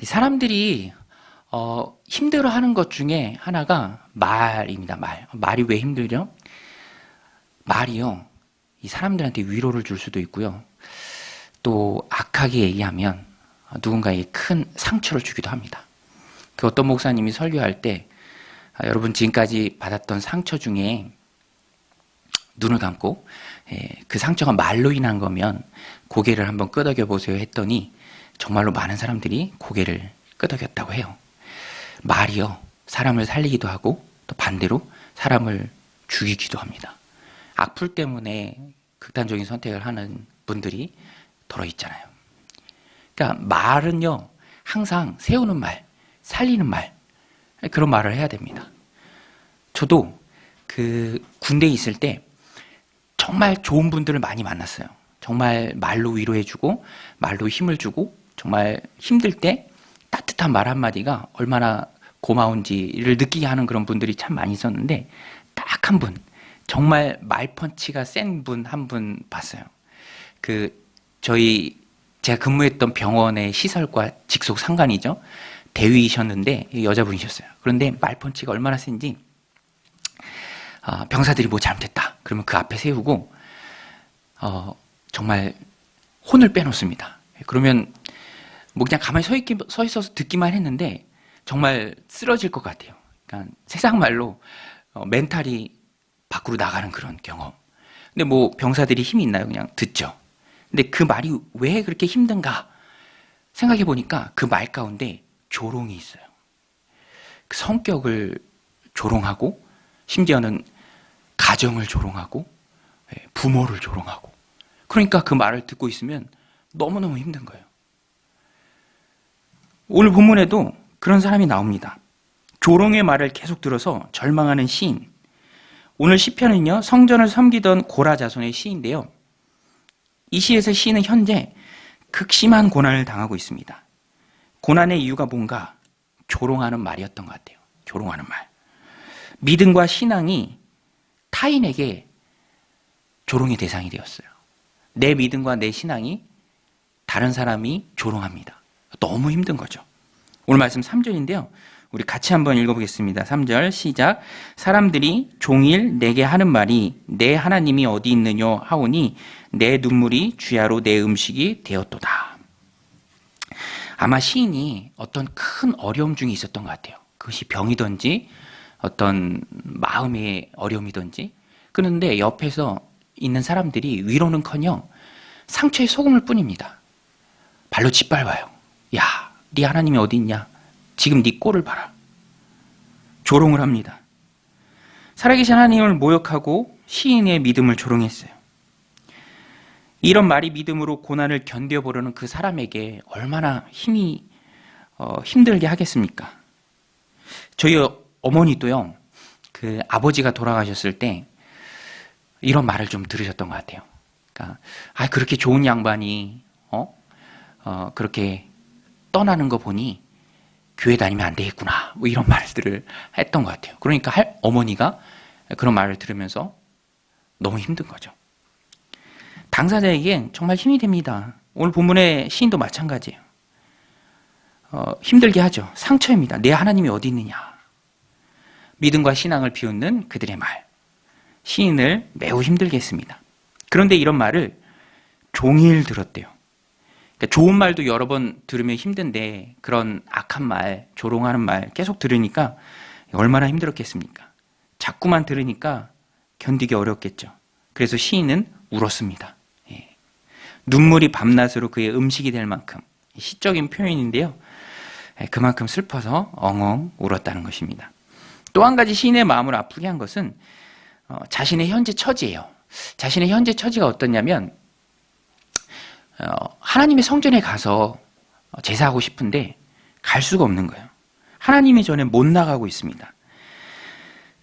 사람들이 힘들어하는 것 중에 하나가 말입니다. 말이 왜 힘들죠? 말이요, 이 사람들한테 위로를 줄 수도 있고요. 또 악하게 얘기하면 누군가에게 큰 상처를 주기도 합니다. 그 어떤 목사님이 설교할 때 여러분 지금까지 받았던 상처 중에 눈을 감고 그 상처가 말로 인한 거면 고개를 한번 끄덕여 보세요 했더니 정말로 많은 사람들이 고개를 끄덕였다고 해요. 말이요, 사람을 살리기도 하고 또 반대로 사람을 죽이기도 합니다. 악플 때문에 극단적인 선택을 하는 분들이 더러 있잖아요. 그러니까 말은요, 항상 세우는 말, 살리는 말, 그런 말을 해야 됩니다. 저도 그 군대에 있을 때 정말 좋은 분들을 많이 만났어요. 정말 말로 위로해주고 말로 힘을 주고 정말 힘들 때 따뜻한 말 한마디가 얼마나 고마운지를 느끼게 하는 그런 분들이 참 많이 있었는데, 딱 한 분, 정말 말펀치가 센 분 한 분 봤어요. 제가 근무했던 병원의 시설과 직속 상관이죠. 대위이셨는데 여자분이셨어요. 그런데 말펀치가 얼마나 센지 병사들이 뭐 잘못했다 그러면 그 앞에 세우고 정말 혼을 빼놓습니다. 그러면 뭐 그냥 가만히 서 있어서 듣기만 했는데 정말 쓰러질 것 같아요. 그러니까 세상 말로 멘탈이 밖으로 나가는 그런 경험. 근데 뭐 병사들이 힘이 있나요? 그냥 듣죠. 근데 그 말이 왜 그렇게 힘든가 생각해 보니까 그 말 가운데 조롱이 있어요. 그 성격을 조롱하고 심지어는 가정을 조롱하고 부모를 조롱하고, 그러니까 그 말을 듣고 있으면 너무너무 힘든 거예요. 오늘 본문에도 그런 사람이 나옵니다. 조롱의 말을 계속 들어서 절망하는 시인. 오늘 시편은요, 성전을 섬기던 고라 자손의 시인데요, 이 시에서 시인은 현재 극심한 고난을 당하고 있습니다. 고난의 이유가 뭔가? 조롱하는 말이었던 것 같아요. 조롱하는 말. 믿음과 신앙이 타인에게 조롱의 대상이 되었어요. 내 믿음과 내 신앙이 다른 사람이 조롱합니다. 너무 힘든 거죠. 오늘 말씀 3절인데요. 우리 같이 한번 읽어보겠습니다. 3절 시작. 사람들이 종일 내게 하는 말이 내 하나님이 어디 있느냐 하오니 내 눈물이 주야로 내 음식이 되었도다. 아마 시인이 어떤 큰 어려움 중에 있었던 것 같아요. 그것이 병이든지 어떤 마음의 어려움이든지. 그런데 옆에서 있는 사람들이 위로는커녕 상처에 소금을 뿌립니다. 발로 짓밟아요. 야, 네 하나님이 어디 있냐? 지금 네 꼴을 봐라. 조롱을 합니다. 살아계신 하나님을 모욕하고 시인의 믿음을 조롱했어요. 이런 말이 믿음으로 고난을 견뎌보려는 그 사람에게 얼마나 힘들게 하겠습니까? 저희 어머니도요, 그 아버지가 돌아가셨을 때 이런 말을 좀 들으셨던 것 같아요. 그러니까 그렇게 좋은 양반이 그렇게 떠나는 거 보니 교회 다니면 안 되겠구나, 뭐 이런 말들을 했던 것 같아요. 그러니까 어머니가 그런 말을 들으면서 너무 힘든 거죠. 당사자에겐 정말 힘이 됩니다. 오늘 본문의 시인도 마찬가지예요. 힘들게 하죠. 상처입니다. 내 하나님이 어디 있느냐. 믿음과 신앙을 비웃는 그들의 말. 시인을 매우 힘들게 했습니다. 그런데 이런 말을 종일 들었대요. 그러니까 좋은 말도 여러 번 들으면 힘든데 그런 악한 말, 조롱하는 말 계속 들으니까 얼마나 힘들었겠습니까? 자꾸만 들으니까 견디기 어렵겠죠. 그래서 시인은 울었습니다. 눈물이 밤낮으로 그의 음식이 될 만큼, 시적인 표현인데요, 그만큼 슬퍼서 엉엉 울었다는 것입니다. 또 한 가지 시인의 마음을 아프게 한 것은 자신의 현재 처지예요. 자신의 현재 처지가 어떠냐면 하나님의 성전에 가서 제사하고 싶은데 갈 수가 없는 거예요. 하나님의 전에 못 나가고 있습니다.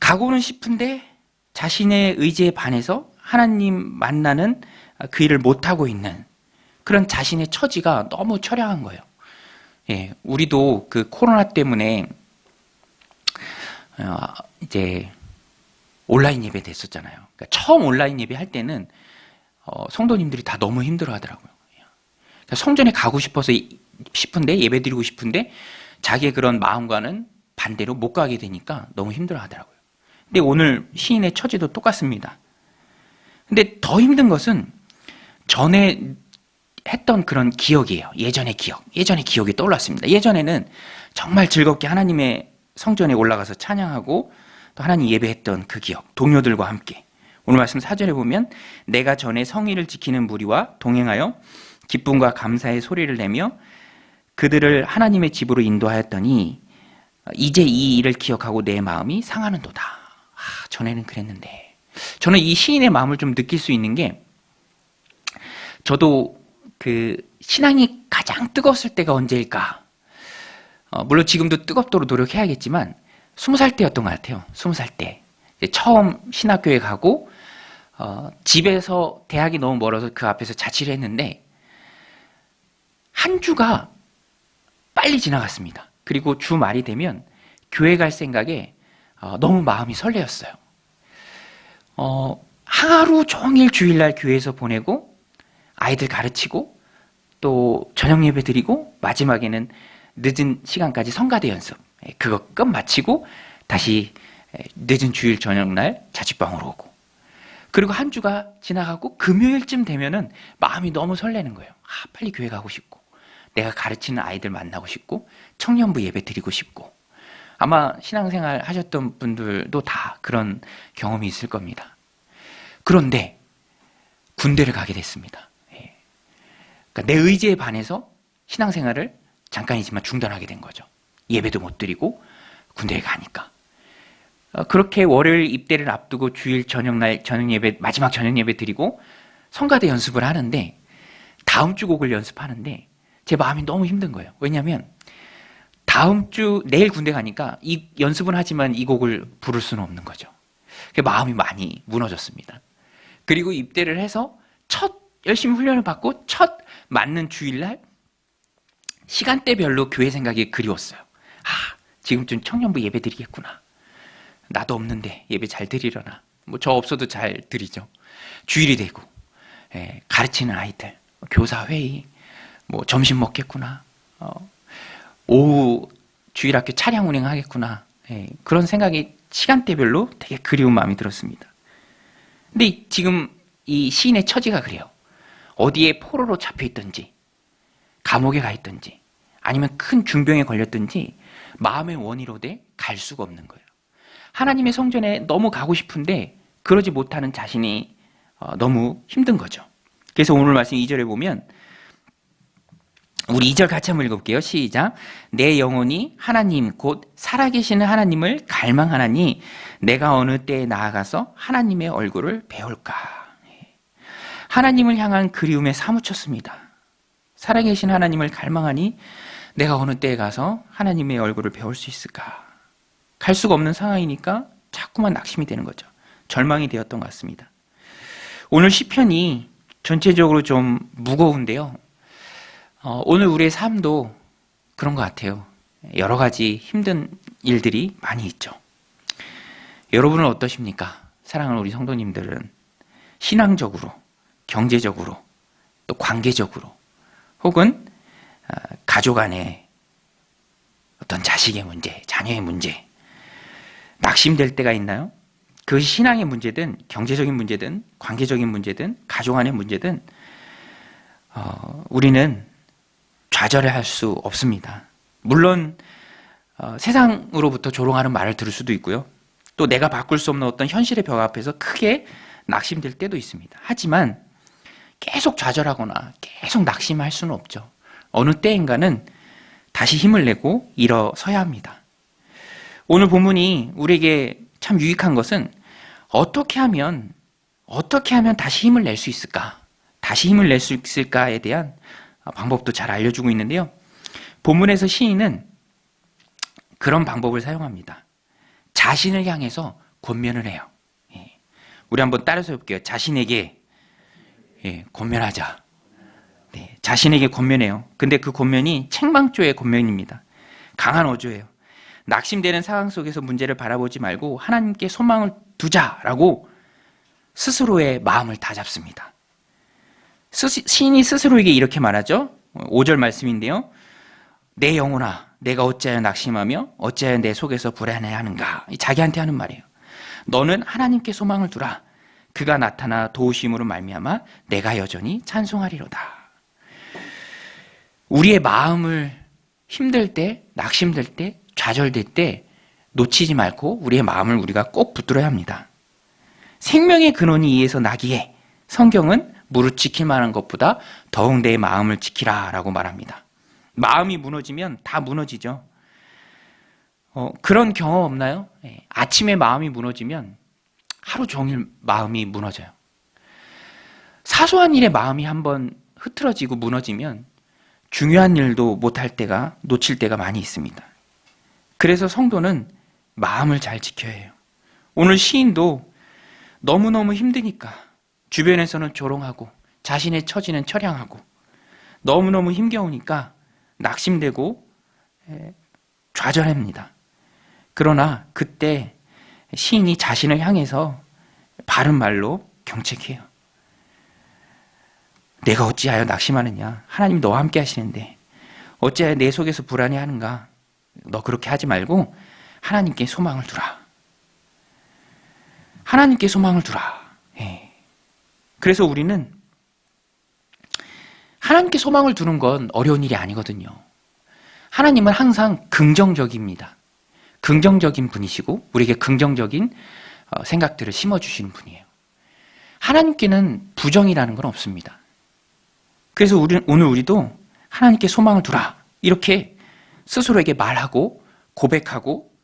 가고는 싶은데 자신의 의지에 반해서 하나님 만나는 그 일을 못하고 있는 그런 자신의 처지가 너무 처량한 거예요. 우리도 그 코로나 때문에 이제 온라인 예배 됐었잖아요. 그러니까 처음 온라인 예배 할 때는 성도님들이 다 너무 힘들어 하더라고요. 성전에 가고 싶은데 예배드리고 싶은데 자기의 그런 마음과는 반대로 못 가게 되니까 너무 힘들어 하더라고요. 근데 오늘 시인의 처지도 똑같습니다. 근데 더 힘든 것은 전에 했던 그런 기억이에요. 예전의 기억이 떠올랐습니다. 예전에는 정말 즐겁게 하나님의 성전에 올라가서 찬양하고 또 하나님 예배했던 그 기억, 동료들과 함께. 오늘 말씀 4절에 보면 내가 전에 성의를 지키는 무리와 동행하여 기쁨과 감사의 소리를 내며 그들을 하나님의 집으로 인도하였더니 이제 이 일을 기억하고 내 마음이 상하는도다. 전에는 그랬는데. 저는 이 시인의 마음을 좀 느낄 수 있는 게 저도 그 신앙이 가장 뜨거웠을 때가 언제일까? 물론 지금도 뜨겁도록 노력해야겠지만 20살 때였던 것 같아요. 20살 때. 처음 신학교에 가고 집에서 대학이 너무 멀어서 그 앞에서 자취를 했는데 한 주가 빨리 지나갔습니다. 그리고 주말이 되면 교회 갈 생각에 너무 마음이 설레었어요. 하루 종일 주일날 교회에서 보내고 아이들 가르치고 또 저녁 예배 드리고 마지막에는 늦은 시간까지 성가대 연습 그거 끝 마치고 다시 늦은 주일 저녁날 자취방으로 오고 그리고 한 주가 지나가고 금요일쯤 되면은 마음이 너무 설레는 거예요. 빨리 교회 가고 싶고 내가 가르치는 아이들 만나고 싶고 청년부 예배 드리고 싶고 아마 신앙생활 하셨던 분들도 다 그런 경험이 있을 겁니다. 그런데 군대를 가게 됐습니다. 그러니까 내 의지에 반해서 신앙생활을 잠깐이지만 중단하게 된 거죠. 예배도 못 드리고 군대에 가니까. 그렇게 월요일 입대를 앞두고 주일 저녁날 저녁 예배 마지막 저녁 예배 드리고 성가대 연습을 하는데 다음 주 곡을 연습하는데 제 마음이 너무 힘든 거예요. 왜냐하면 다음 주 내일 군대 가니까 이 연습은 하지만 이 곡을 부를 수는 없는 거죠. 마음이 많이 무너졌습니다. 그리고 입대를 해서 열심히 훈련을 받고 첫 맞는 주일날 시간대별로 교회 생각이 그리웠어요. 지금쯤 청년부 예배 드리겠구나. 나도 없는데 예배 잘 드리려나. 저 없어도 잘 드리죠. 주일이 되고 가르치는 아이들, 교사 회의, 점심 먹겠구나. 오후 주일학교 차량 운행하겠구나. 그런 생각이 시간대별로 되게 그리운 마음이 들었습니다. 근데 지금 이 시인의 처지가 그래요. 어디에 포로로 잡혀있든지 감옥에 가 있든지 아니면 큰 중병에 걸렸든지 마음의 원이로 돼 갈 수가 없는 거예요. 하나님의 성전에 너무 가고 싶은데 그러지 못하는 자신이 너무 힘든 거죠. 그래서 오늘 말씀 2절에 보면 우리 2절 같이 한번 읽어볼게요. 시작. 내 영혼이 하나님 곧 살아계시는 하나님을 갈망하나니 내가 어느 때에 나아가서 하나님의 얼굴을 배울까. 하나님을 향한 그리움에 사무쳤습니다. 살아계신 하나님을 갈망하니 내가 어느 때에 가서 하나님의 얼굴을 배울 수 있을까. 갈 수가 없는 상황이니까 자꾸만 낙심이 되는 거죠. 절망이 되었던 것 같습니다. 오늘 시편이 전체적으로 좀 무거운데요. 오늘 우리의 삶도 그런 것 같아요. 여러 가지 힘든 일들이 많이 있죠. 여러분은 어떠십니까? 사랑하는 우리 성도님들은 신앙적으로, 경제적으로, 또 관계적으로, 혹은 가족 안에 어떤 자식의 문제, 자녀의 문제, 낙심될 때가 있나요? 그것이 신앙의 문제든, 경제적인 문제든, 관계적인 문제든, 가족 안의 문제든, 우리는 좌절할 수 없습니다. 물론 세상으로부터 조롱하는 말을 들을 수도 있고요. 또 내가 바꿀 수 없는 어떤 현실의 벽 앞에서 크게 낙심될 때도 있습니다. 하지만 계속 좌절하거나 계속 낙심할 수는 없죠. 어느 때인가는 다시 힘을 내고 일어서야 합니다. 오늘 본문이 우리에게 참 유익한 것은 어떻게 하면 다시 힘을 낼 수 있을까? 다시 힘을 낼 수 있을까에 대한 방법도 잘 알려주고 있는데요. 본문에서 시인은 그런 방법을 사용합니다. 자신을 향해서 권면을 해요. 우리 한번 따라서 해볼게요. 자신에게 권면하자. 자신에게 권면해요. 근데 그 권면이 책망조의 권면입니다. 강한 어조예요. 낙심되는 상황 속에서 문제를 바라보지 말고 하나님께 소망을 두자라고 스스로의 마음을 다잡습니다. 시인이 스스로에게 이렇게 말하죠. 5절 말씀인데요. 내 영혼아, 내가 어찌하여 낙심하며 어찌하여 내 속에서 불안해하는가. 자기한테 하는 말이에요. 너는 하나님께 소망을 두라. 그가 나타나 도우심으로 말미암아 내가 여전히 찬송하리로다. 우리의 마음을 힘들 때, 낙심될 때, 좌절될 때 놓치지 말고 우리의 마음을 우리가 꼭 붙들어야 합니다. 생명의 근원이 이에서 나기에 성경은 무릇 지킬 만한 것보다 더욱 내 마음을 지키라 라고 말합니다. 마음이 무너지면 다 무너지죠. 그런 경험 없나요? 아침에 마음이 무너지면 하루 종일 마음이 무너져요. 사소한 일에 마음이 한번 흐트러지고 무너지면 중요한 일도 못할 때가, 놓칠 때가 많이 있습니다. 그래서 성도는 마음을 잘 지켜야 해요. 오늘 시인도 너무너무 힘드니까 주변에서는 조롱하고 자신의 처지는 처량하고 너무너무 힘겨우니까 낙심되고 좌절합니다. 그러나 그때 시인이 자신을 향해서 바른 말로 경책해요. 내가 어찌하여 낙심하느냐? 하나님 너와 함께 하시는데 어찌하여 내 속에서 불안해하는가? 너 그렇게 하지 말고 하나님께 소망을 두라. 하나님께 소망을 두라. 그래서 우리는 하나님께 소망을 두는 건 어려운 일이 아니거든요. 하나님은 항상 긍정적입니다. 긍정적인 분이시고 우리에게 긍정적인 생각들을 심어주시는 분이에요. 하나님께는 부정이라는 건 없습니다. 그래서 오늘 우리도 하나님께 소망을 두라. 이렇게 스스로에게 말하고 고백하고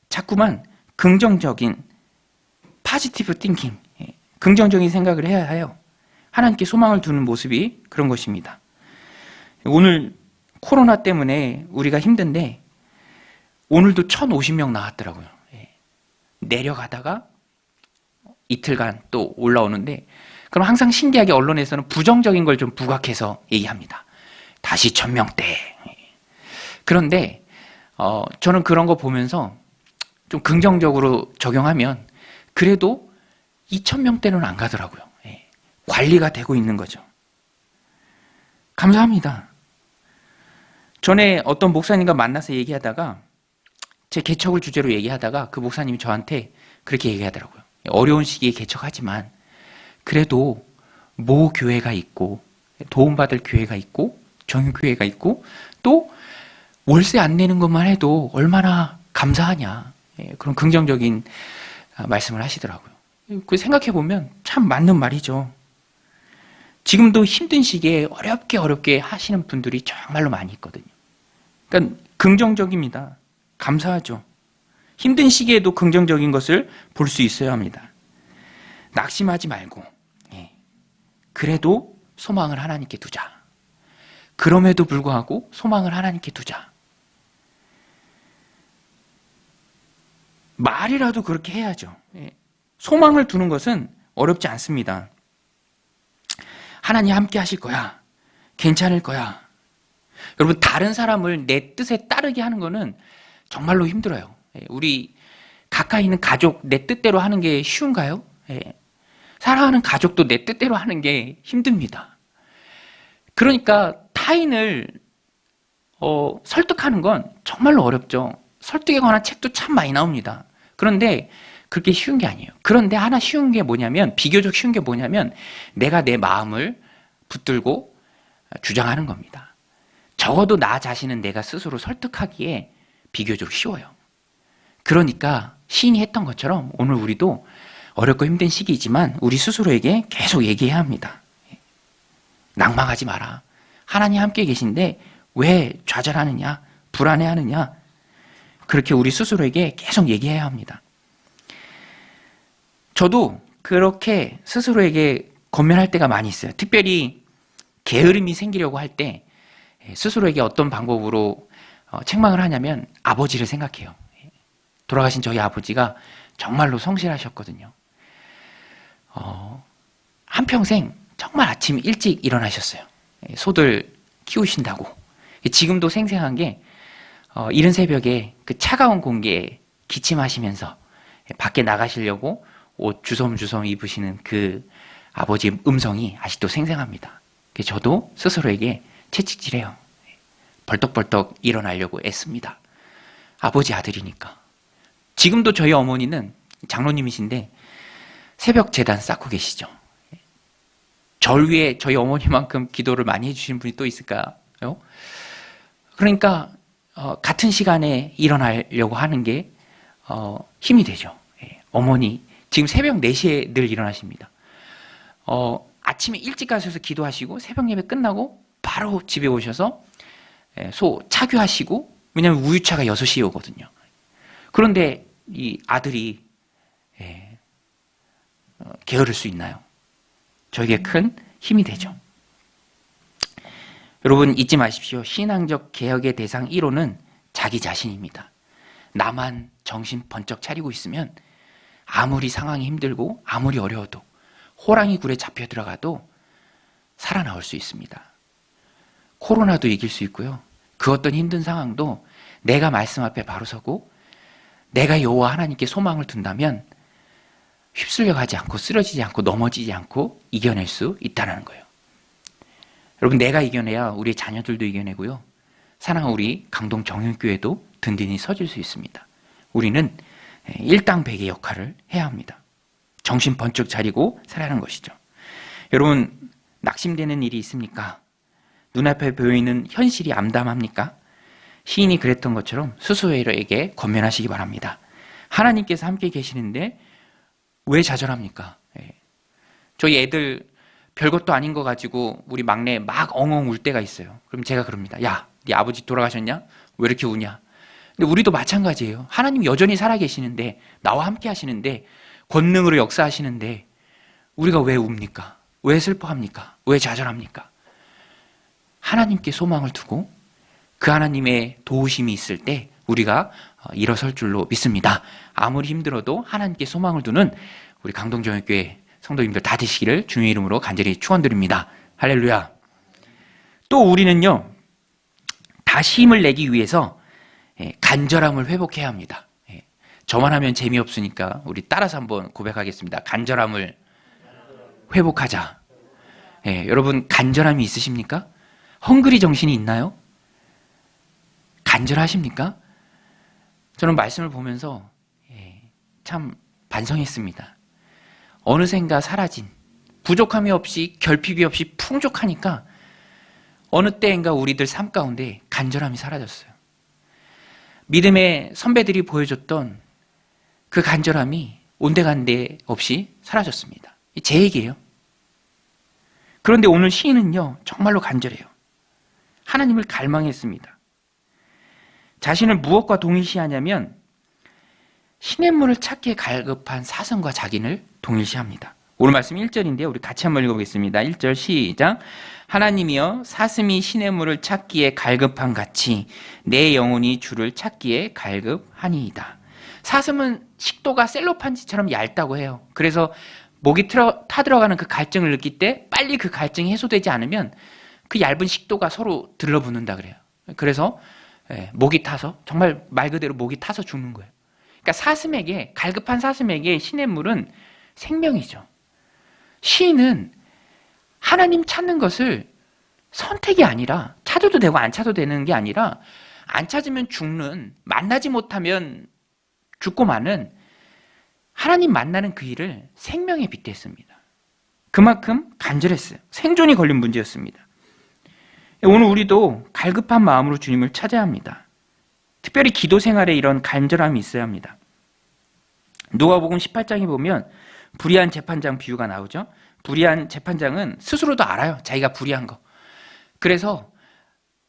자꾸만 긍정적인 포지티브 띵킹, 긍정적인 생각을 해야 해요. 하나님께 소망을 두는 모습이 그런 것입니다. 오늘 코로나 때문에 우리가 힘든데 오늘도 1,050명 나왔더라고요. 내려가다가 이틀간 또 올라오는데 그럼 항상 신기하게 언론에서는 부정적인 걸 좀 부각해서 얘기합니다. 다시 1,000명대. 그런데 저는 그런 거 보면서 좀 긍정적으로 적용하면 그래도 2,000명대는 안 가더라고요. 관리가 되고 있는 거죠. 감사합니다. 전에 어떤 목사님과 만나서 얘기하다가 제 개척을 주제로 얘기하다가 그 목사님이 저한테 그렇게 얘기하더라고요. 어려운 시기에 개척하지만 그래도 모 교회가 있고 도움받을 교회가 있고 정유교회가 있고 또 월세 안 내는 것만 해도 얼마나 감사하냐. 그런 긍정적인 말씀을 하시더라고요. 그 생각해보면 참 맞는 말이죠. 지금도 힘든 시기에 어렵게 하시는 분들이 정말로 많이 있거든요. 그러니까 긍정적입니다. 감사하죠. 힘든 시기에도 긍정적인 것을 볼 수 있어야 합니다. 낙심하지 말고 그래도 소망을 하나님께 두자. 그럼에도 불구하고 소망을 하나님께 두자. 말이라도 그렇게 해야죠. 소망을 두는 것은 어렵지 않습니다. 하나님 함께 하실 거야. 괜찮을 거야. 여러분, 다른 사람을 내 뜻에 따르게 하는 거는 정말로 힘들어요. 우리 가까이 있는 가족 내 뜻대로 하는 게 쉬운가요? 사랑하는 가족도 내 뜻대로 하는 게 힘듭니다. 그러니까 타인을 설득하는 건 정말로 어렵죠. 설득에 관한 책도 참 많이 나옵니다. 그런데 그렇게 쉬운 게 아니에요. 그런데 하나 쉬운 게 뭐냐면, 비교적 쉬운 게 뭐냐면 내가 내 마음을 붙들고 주장하는 겁니다. 적어도 나 자신은 내가 스스로 설득하기에 비교적 쉬워요. 그러니까 시인이 했던 것처럼 오늘 우리도 어렵고 힘든 시기이지만 우리 스스로에게 계속 얘기해야 합니다. 낭망하지 마라. 하나님 함께 계신데 왜 좌절하느냐, 불안해하느냐. 그렇게 우리 스스로에게 계속 얘기해야 합니다. 저도 그렇게 스스로에게 권면할 때가 많이 있어요. 특별히 게으름이 생기려고 할 때 스스로에게 어떤 방법으로 책망을 하냐면 아버지를 생각해요. 돌아가신 저희 아버지가 정말로 성실하셨거든요. 한평생 정말 아침 일찍 일어나셨어요. 소들 키우신다고. 지금도 생생한 게 이른 새벽에 그 차가운 공기에 기침하시면서 밖에 나가시려고 옷 주섬주섬 입으시는 그 아버지의 음성이 아직도 생생합니다. 저도 스스로에게 채찍질해요. 벌떡벌떡 일어나려고 애씁니다. 아버지 아들이니까. 지금도 저희 어머니는 장로님이신데 새벽 제단 쌓고 계시죠. 절 위에 저희 어머니만큼 기도를 많이 해주시는 분이 또 있을까요? 그러니까 같은 시간에 일어나려고 하는 게 힘이 되죠. 어머니 지금 새벽 4시에 늘 일어나십니다. 아침에 일찍 가셔서 기도하시고 새벽 예배 끝나고 바로 집에 오셔서 소 차교하시고, 왜냐하면 우유차가 6시에 오거든요. 그런데 이 아들이 게으를 수 있나요? 저에게 큰 힘이 되죠. 여러분 잊지 마십시오. 신앙적 개혁의 대상 1호는 자기 자신입니다. 나만 정신 번쩍 차리고 있으면 아무리 상황이 힘들고 아무리 어려워도 호랑이 굴에 잡혀 들어가도 살아나올 수 있습니다. 코로나도 이길 수 있고요. 그 어떤 힘든 상황도 내가 말씀 앞에 바로 서고 내가 여호와 하나님께 소망을 둔다면 휩쓸려 가지 않고 쓰러지지 않고 넘어지지 않고 이겨낼 수 있다는 거예요. 여러분 내가 이겨내야 우리 자녀들도 이겨내고요. 사랑하는 우리 강동 정연교회도 든든히 서질 수 있습니다. 우리는 일당백의 역할을 해야 합니다. 정신 번쩍 차리고 살아야 하는 것이죠. 여러분 낙심되는 일이 있습니까? 눈앞에 보이는 현실이 암담합니까? 시인이 그랬던 것처럼 스스로에게 권면하시기 바랍니다. 하나님께서 함께 계시는데 왜 좌절합니까? 저희 애들 별것도 아닌 거 가지고 우리 막내 막 엉엉 울 때가 있어요. 그럼 제가 그럽니다. 야, 네 아버지 돌아가셨냐? 왜 이렇게 우냐? 근데 우리도 마찬가지예요. 하나님 여전히 살아계시는데, 나와 함께 하시는데, 권능으로 역사하시는데 우리가 왜 웁니까? 왜 슬퍼합니까? 왜 좌절합니까? 하나님께 소망을 두고 그 하나님의 도우심이 있을 때 우리가 일어설 줄로 믿습니다. 아무리 힘들어도 하나님께 소망을 두는 우리 강동정역교회 성도님들 다 되시기를 주님의 이름으로 간절히 축원드립니다. 할렐루야. 또 우리는요, 다시 힘을 내기 위해서 간절함을 회복해야 합니다. 저만 하면 재미없으니까 우리 따라서 한번 고백하겠습니다. 간절함을 회복하자. 여러분 간절함이 있으십니까? 헝그리 정신이 있나요? 간절하십니까? 저는 말씀을 보면서 참 반성했습니다. 어느샌가 사라진, 부족함이 없이 결핍이 없이 풍족하니까 어느 때인가 우리들 삶 가운데 간절함이 사라졌어요. 믿음의 선배들이 보여줬던 그 간절함이 온데간데 없이 사라졌습니다. 제 얘기예요. 그런데 오늘 시인은요, 정말로 간절해요. 하나님을 갈망했습니다. 자신을 무엇과 동일시하냐면 시냇물을 찾기에 갈급한 사슴과 자기를 동일시합니다. 오늘 말씀 1절인데요. 우리 같이 한번 읽어보겠습니다. 1절 시작. 하나님이여 사슴이 시냇물을 찾기에 갈급한 같이 내 영혼이 주를 찾기에 갈급하니이다. 사슴은 식도가 셀로판지처럼 얇다고 해요. 그래서 목이 타들어가는 그 갈증을 느낄 때 빨리 그 갈증이 해소되지 않으면 그 얇은 식도가 서로 들러붙는다 그래요. 그래서 목이 타서, 정말 말 그대로 목이 타서 죽는 거예요. 그러니까 사슴에게, 갈급한 사슴에게 시냇물은 생명이죠. 시인은 하나님 찾는 것을 선택이 아니라, 찾아도 되고 안 찾아도 되는 게 아니라 안 찾으면 죽는, 만나지 못하면 죽고 마는 하나님 만나는 그 일을 생명에 빗댔습니다. 그만큼 간절했어요. 생존이 걸린 문제였습니다. 오늘 우리도 갈급한 마음으로 주님을 찾아야 합니다. 특별히 기도 생활에 이런 간절함이 있어야 합니다. 누가복음 18장에 보면 불의한 재판장 비유가 나오죠. 불의한 재판장은 스스로도 알아요. 자기가 불의한 거. 그래서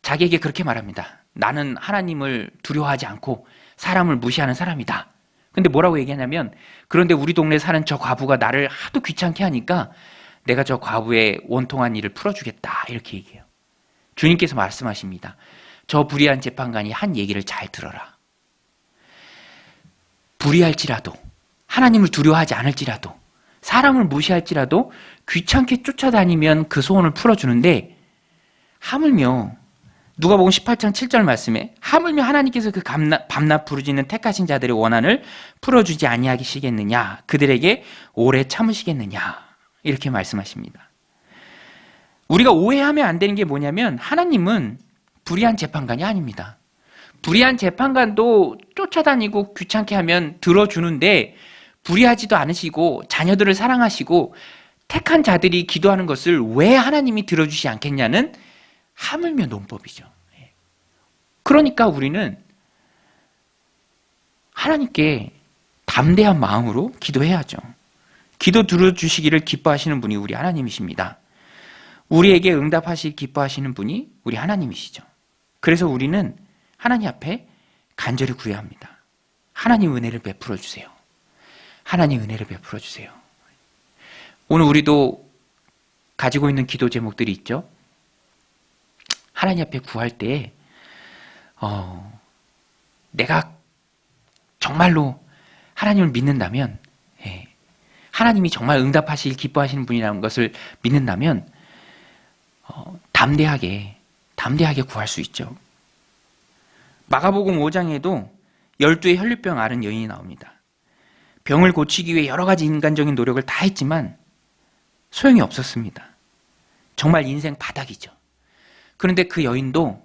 자기에게 그렇게 말합니다. 나는 하나님을 두려워하지 않고 사람을 무시하는 사람이다. 근데 뭐라고 얘기하냐면, 그런데 우리 동네에 사는 저 과부가 나를 하도 귀찮게 하니까 내가 저 과부의 원통한 일을 풀어주겠다. 이렇게 얘기해요. 주님께서 말씀하십니다. 저 불의한 재판관이 한 얘기를 잘 들어라. 불의할지라도, 하나님을 두려워하지 않을지라도, 사람을 무시할지라도 귀찮게 쫓아다니면 그 소원을 풀어주는데, 하물며 누가복음 18장 7절 말씀에 하물며 하나님께서 그 밤낮 부르짖는 택하신 자들의 원한을 풀어주지 아니하시겠느냐, 그들에게 오래 참으시겠느냐, 이렇게 말씀하십니다. 우리가 오해하면 안 되는 게 뭐냐면 하나님은 불의한 재판관이 아닙니다. 불의한 재판관도 쫓아다니고 귀찮게 하면 들어주는데 불의하지도 않으시고 자녀들을 사랑하시고 택한 자들이 기도하는 것을 왜 하나님이 들어주지 않겠냐는 하물며 논법이죠. 그러니까 우리는 하나님께 담대한 마음으로 기도해야죠. 기도 들어주시기를 기뻐하시는 분이 우리 하나님이십니다. 우리에게 응답하시길 기뻐하시는 분이 우리 하나님이시죠. 그래서 우리는 하나님 앞에 간절히 구해야 합니다. 하나님 은혜를 베풀어 주세요. 하나님 은혜를 베풀어 주세요. 오늘 우리도 가지고 있는 기도 제목들이 있죠. 하나님 앞에 구할 때 내가 정말로 하나님을 믿는다면, 하나님이 정말 응답하실 기뻐하시는 분이라는 것을 믿는다면 담대하게 구할 수 있죠. 마가복음 5장에도 12의 혈류병 앓은 여인이 나옵니다. 병을 고치기 위해 여러 가지 인간적인 노력을 다 했지만 소용이 없었습니다. 정말 인생 바닥이죠. 그런데 그 여인도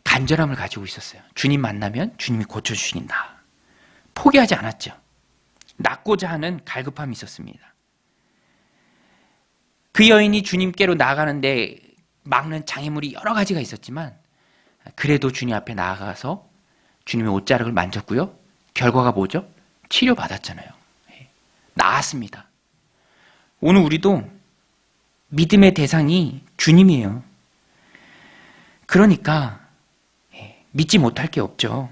간절함을 가지고 있었어요. 주님 만나면 주님이 고쳐주신다. 포기하지 않았죠. 낫고자 하는 갈급함이 있었습니다. 그 여인이 주님께로 나아가는데 막는 장애물이 여러 가지가 있었지만 그래도 주님 앞에 나아가서 주님의 옷자락을 만졌고요. 결과가 뭐죠? 치료받았잖아요. 나았습니다. 오늘 우리도 믿음의 대상이 주님이에요. 그러니까 믿지 못할 게 없죠.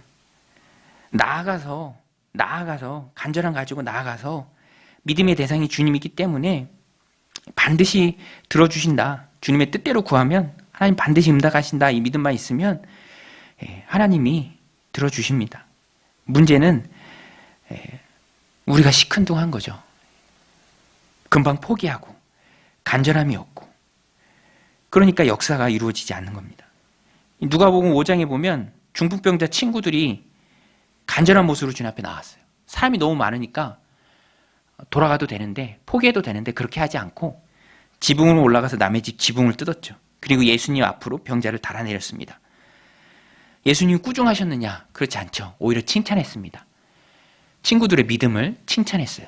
나아가서 간절함 가지고 나아가서 믿음의 대상이 주님이기 때문에 반드시 들어주신다. 주님의 뜻대로 구하면 하나님 반드시 응답하신다. 이 믿음만 있으면 하나님이 들어주십니다. 문제는 우리가 시큰둥한 거죠. 금방 포기하고 간절함이 없고 그러니까 역사가 이루어지지 않는 겁니다. 누가복음 5장에 보면 중풍병자 친구들이 간절한 모습으로 주님 앞에 나왔어요. 사람이 너무 많으니까 돌아가도 되는데 포기해도 되는데 그렇게 하지 않고 지붕으로 올라가서 남의 집 지붕을 뜯었죠. 그리고 예수님 앞으로 병자를 달아내렸습니다. 예수님 꾸중하셨느냐? 그렇지 않죠. 오히려 칭찬했습니다. 친구들의 믿음을 칭찬했어요.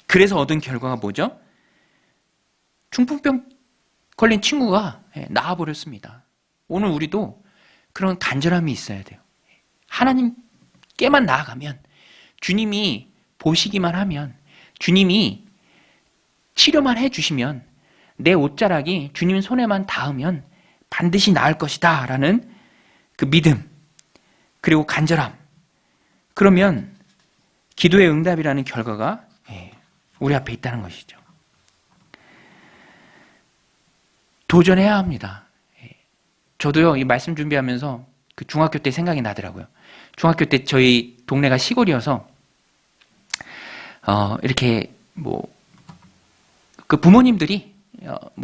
그래서 얻은 결과가 뭐죠? 중풍병 걸린 친구가 나아버렸습니다. 오늘 우리도 그런 간절함이 있어야 돼요. 하나님께만 나아가면 주님이 보시기만 하면 주님이 치료만 해주시면 내 옷자락이 주님 손에만 닿으면 반드시 나을 것이다 라는 그 믿음 그리고 간절함 그러면 기도의 응답이라는 결과가 우리 앞에 있다는 것이죠. 도전해야 합니다. 저도요 이 말씀 준비하면서 그 중학교 때 생각이 나더라고요. 중학교 때 저희 동네가 시골이어서 이렇게 그 부모님들이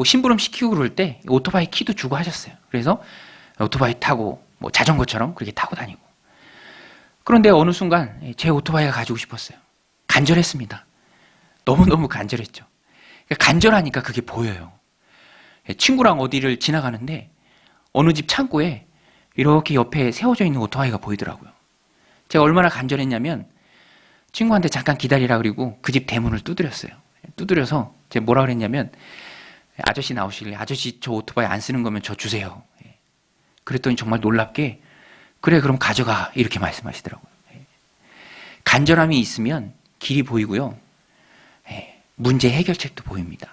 심부름 시키고 그럴 때 오토바이 키도 주고 하셨어요. 그래서 오토바이 타고 자전거처럼 그렇게 타고 다니고. 그런데 어느 순간 제 오토바이가 가지고 싶었어요. 간절했습니다. 너무너무 간절했죠. 그러니까 간절하니까 그게 보여요. 친구랑 어디를 지나가는데 어느 집 창고에 이렇게 옆에 세워져 있는 오토바이가 보이더라고요. 제가 얼마나 간절했냐면 친구한테 잠깐 기다리라 그리고 그 집 대문을 두드렸어요. 두드려서 제가 뭐라 그랬냐면 아저씨 나오시길래 아저씨 저 오토바이 안 쓰는 거면 저 주세요. 그랬더니 정말 놀랍게 그래 그럼 가져가 이렇게 말씀하시더라고요. 간절함이 있으면 길이 보이고요. 문제 해결책도 보입니다.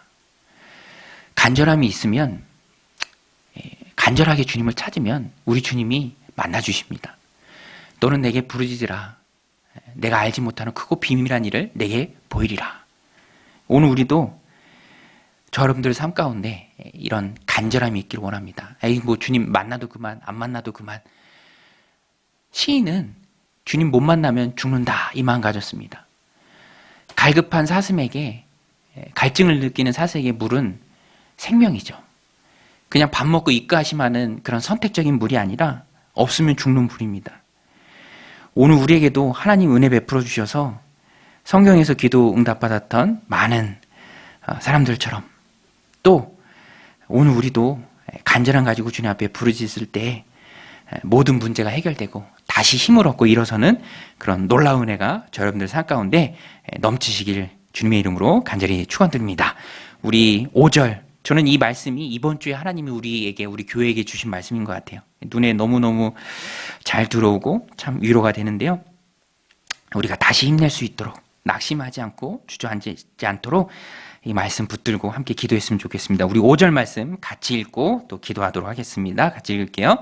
간절함이 있으면 간절하게 주님을 찾으면 우리 주님이 만나주십니다. 너는 내게 부르짖으라. 내가 알지 못하는 크고 비밀한 일을 내게 보이리라. 오늘 우리도 저 여러분들 삶 가운데 이런 간절함이 있기를 원합니다. 주님 만나도 그만 안 만나도 그만. 시인은 주님 못 만나면 죽는다 이 마음 가졌습니다. 갈급한 사슴에게 갈증을 느끼는 사슴에게 물은 생명이죠. 그냥 밥 먹고 입가심하는 그런 선택적인 물이 아니라 없으면 죽는 물입니다. 오늘 우리에게도 하나님 은혜 베풀어 주셔서 성경에서 기도 응답받았던 많은 사람들처럼 또 오늘 우리도 간절함 가지고 주님 앞에 부르짖을 때 모든 문제가 해결되고 다시 힘을 얻고 일어서는 그런 놀라운 은혜가 저 여러분들 삶 가운데 넘치시길 주님의 이름으로 간절히 축원드립니다. 우리 5절, 저는 이 말씀이 이번 주에 하나님이 우리에게, 우리 교회에게 주신 말씀인 것 같아요. 눈에 너무너무 잘 들어오고 참 위로가 되는데요. 우리가 다시 힘낼 수 있도록, 낙심하지 않고 주저앉지 않도록 이 말씀 붙들고 함께 기도했으면 좋겠습니다. 우리 5절 말씀 같이 읽고 또 기도하도록 하겠습니다. 같이 읽을게요.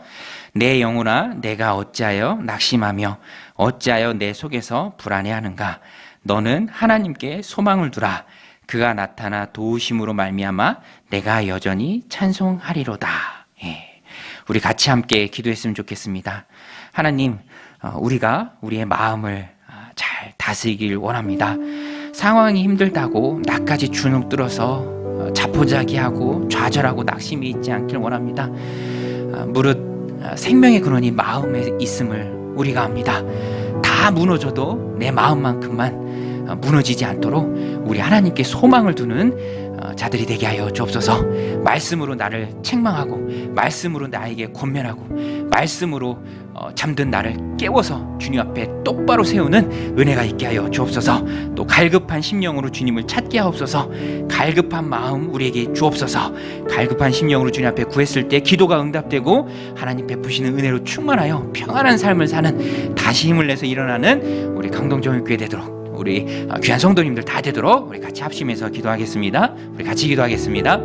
내 영혼아, 내가 어찌하여 낙심하며 어찌하여 내 속에서 불안해하는가? 너는 하나님께 소망을 두라. 그가 나타나 도우심으로 말미암아 내가 여전히 찬송하리로다. 예. 우리 같이 함께 기도했으면 좋겠습니다. 하나님, 우리가 우리의 마음을 잘 다스리길 원합니다. 상황이 힘들다고 나까지 주눅 들어서 자포자기하고 좌절하고 낙심이 있지 않길 원합니다. 무릇 생명의 근원이 마음에 있음을 우리가 압니다. 다 무너져도 내 마음만큼만 무너지지 않도록 우리 하나님께 소망을 두는 자들이 되게 하여 주옵소서. 말씀으로 나를 책망하고 말씀으로 나에게 권면하고 말씀으로 잠든 나를 깨워서 주님 앞에 똑바로 세우는 은혜가 있게 하여 주옵소서. 또 갈급한 심령으로 주님을 찾게 하옵소서. 갈급한 마음 우리에게 주옵소서. 갈급한 심령으로 주님 앞에 구했을 때 기도가 응답되고 하나님 베푸시는 은혜로 충만하여 평안한 삶을 사는, 다시 힘을 내서 일어나는 우리 강동정일교회 되도록, 우리 귀한 성도님들 다 되도록 우리 같이 합심해서 기도하겠습니다. 우리 같이 기도하겠습니다.